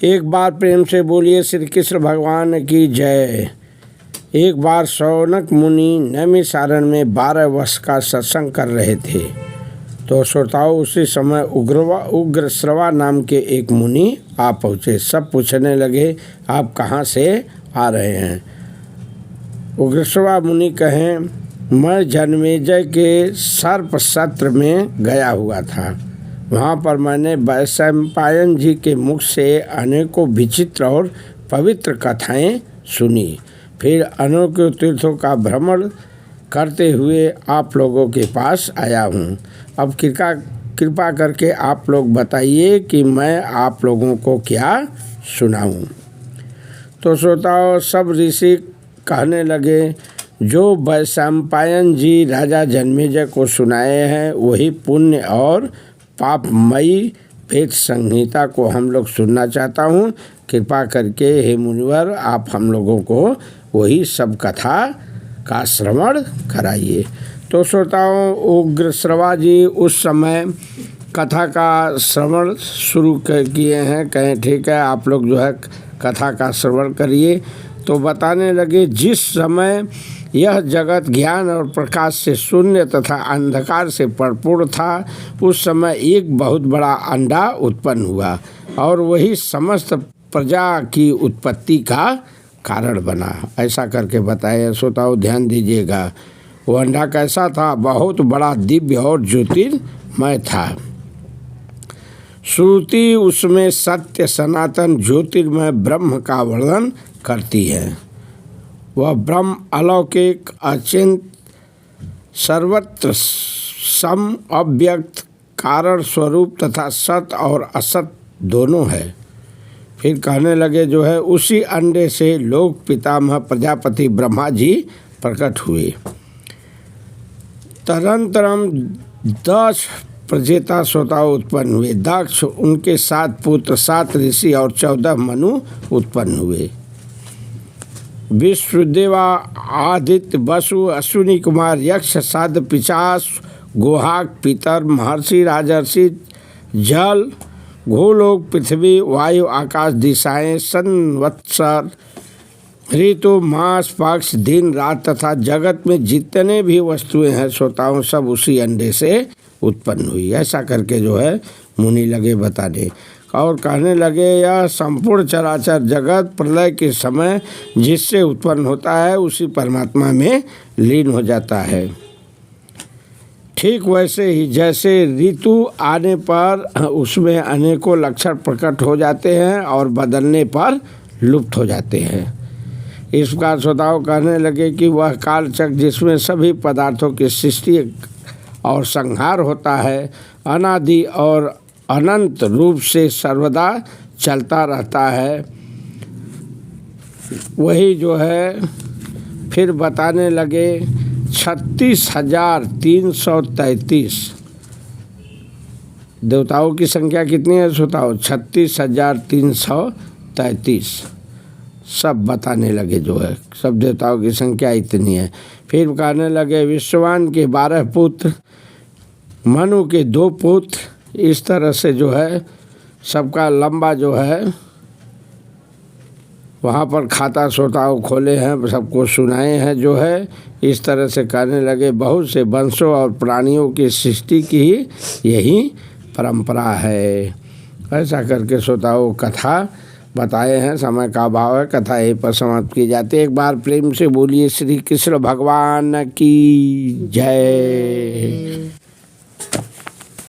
एक बार प्रेम से बोलिए श्री कृष्ण भगवान की जय। एक बार शौनक मुनि नैमिषारण्य में 12 वर्ष का सत्संग कर रहे थे तो श्रोताओं उसी समय उग्रश्रवा नाम के एक मुनि आ पहुँचे। सब पूछने लगे आप कहाँ से आ रहे हैं। उग्रश्रवा मुनि कहें मैं जन्मेजय के सर्प सत्र में गया हुआ था। वहाँ पर मैंने वैशंपायन जी के मुख से अनेकों विचित्र और पवित्र कथाएं सुनी। फिर अनेकों तीर्थों का भ्रमण करते हुए आप लोगों के पास आया हूँ। अब कृपा करके आप लोग बताइए कि मैं आप लोगों को क्या सुनाऊँ। तो श्रोताओं सब ऋषि कहने लगे जो वैशंपायन जी राजा जन्मेजय को सुनाए हैं वही पुण्य और पापमयी वेद संहिता को हम लोग सुनना चाहता हूँ। कृपा करके हे मुनिवर आप हम लोगों को वही सब कथा का श्रवण कराइए। तो श्रोताओं उग्रश्रवा जी उस समय कथा का श्रवण शुरू किए हैं। कहें ठीक है आप लोग जो है कथा का श्रवण करिए। तो बताने लगे जिस समय यह जगत ज्ञान और प्रकाश से शून्य तथा अंधकार से भरपूर था उस समय एक बहुत बड़ा अंडा उत्पन्न हुआ और वही समस्त प्रजा की उत्पत्ति का कारण बना। ऐसा करके बताया। श्रोताओं ध्यान दीजिएगा। वो अंडा कैसा था? बहुत बड़ा दिव्य और ज्योतिर्मय था। श्रुति उसमें सत्य सनातन ज्योतिर्मय ब्रह्म का वर्णन करती है। वह ब्रह्म अलौकिक अचिंत सर्वत्र सम अव्यक्त कारण स्वरूप तथा सत और असत दोनों है। फिर कहने लगे जो है उसी अंडे से लोक पितामह प्रजापति ब्रह्मा जी प्रकट हुए। तदनंतरम 10 प्रजेता श्रोताओं उत्पन्न हुए। दक्ष उनके 7 पुत्र 7 ऋषि और 14 मनु उत्पन्न हुए। विश्वदेवा आदित्य वसु अश्विनी कुमार यक्ष साध पिशाच गोहाक पितर महर्षि राजर्षि जल भूलोक पृथ्वी वायु आकाश दिशाएं संवत्सर ऋतु मास पक्ष दिन रात तथा जगत में जितने भी वस्तुएं हैं श्रोताओं सब उसी अंडे से उत्पन्न हुई। ऐसा करके जो है मुनि लगे बताने और कहने लगे यह संपूर्ण चराचर जगत प्रलय के समय जिससे उत्पन्न होता है उसी परमात्मा में लीन हो जाता है। ठीक वैसे ही जैसे ऋतु आने पर उसमें अनेकों लक्षण प्रकट हो जाते हैं और बदलने पर लुप्त हो जाते हैं। इस प्रकार श्रोताओं कहने लगे कि वह कालचक्र जिसमें सभी पदार्थों की सृष्टि और संहार होता है अनादि और अनंत रूप से सर्वदा चलता रहता है। वही जो है फिर बताने लगे 36,333 देवताओं की संख्या कितनी है श्रोताओं? 36,333 सब बताने लगे जो है सब देवताओं की संख्या इतनी है। फिर कहने लगे विश्ववान के 12 पुत्र मनु के 2 पुत्र इस तरह से जो है सबका लंबा जो है वहाँ पर खाता श्रोताओं खोले हैं सबको सुनाए हैं जो है। इस तरह से कहने लगे बहुत से वंशों और प्राणियों की सृष्टि की यही परंपरा है। ऐसा करके श्रोताओं कथा बताए हैं। समय का अभाव है कथा यहीं पर समाप्त की जाती है। एक बार प्रेम से बोलिए श्री कृष्ण भगवान की जय।